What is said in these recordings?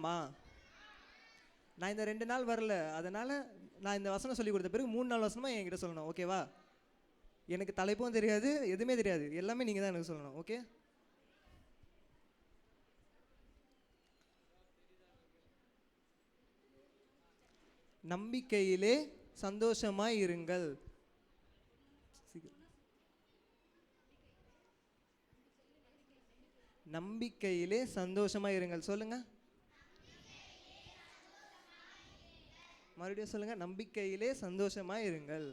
மா நான் இந்த 2 நாள் வரல, அதனால் நான் இந்த வசனம் சொல்லி கொடுத்த பிறகு 3 நாள் வசனமாக என்கிட்ட சொல்லணும், ஓகேவா? எனக்கு தலைப்பும் தெரியாது, எதுவுமே தெரியாது, எல்லாமே நீங்கள் தான் எனக்கு சொல்லணும், ஓகே? நம்பிக்கையிலே சந்தோஷமாய் இருங்கள். நம்பிக்கையிலே சந்தோஷமாய் இருங்கள். சொல்லுங்க, மறுபடியும் சொல்லுங்க. நம்பிக்கையிலே சந்தோஷமாய் இருங்கள்.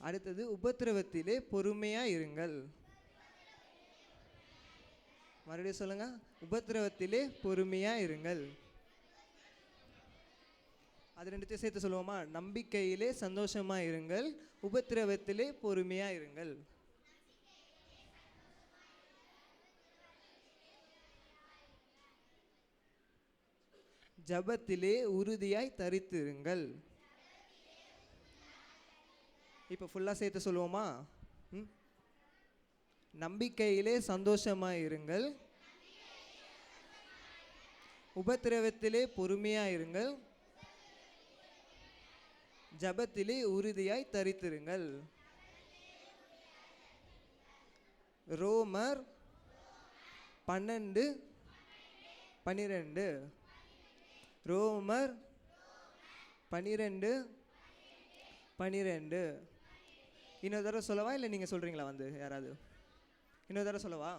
அடுத்தது, உபத்திரவத்திலே பொறுமையா இருங்கள். மறுபடியும் சொல்லுங்க, உபத்திரவத்திலே பொறுமையா இருங்கள். அது ரெண்டுத்தையும் சேர்த்து சொல்லுவோமா? நம்பிக்கையிலே சந்தோஷமா இருங்கள், உபத்திரவத்திலே பொறுமையா இருங்கள். ஜபத்திலே உறுதியாய் தரித்திருங்கள். இப்போ ஃபுல்லாக சேர்த்து சொல்லுவோமா? நம்பிக்கையிலே சந்தோஷமாக இருங்கள், உபத்திரவத்திலே பொறுமையாக இருங்கள், ஜபத்திலே உறுதியாய் தரித்திருங்கள். ரோமர் 12:12. ரோமர் 12:12. இன்னொரு தடவை சொல்லவா, இல்லை நீங்கள் சொல்கிறீங்களா? யாராவது இன்னொரு தடவை சொல்லவா?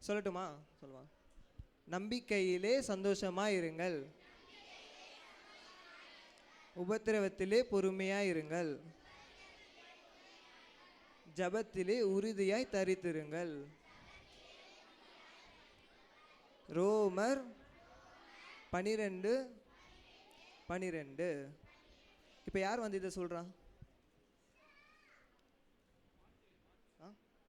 சொல்லட்டுமா? சொல்லவா? நம்பிக்கையிலே சந்தோஷமாக இருங்கள், உபத்திரவத்திலே பொறுமையாக இருங்கள், ஜபத்திலே உறுதியாய் தரித்திருங்கள். ரோமர் 12:12. இப்போ யார் இதை சொல்கிறா?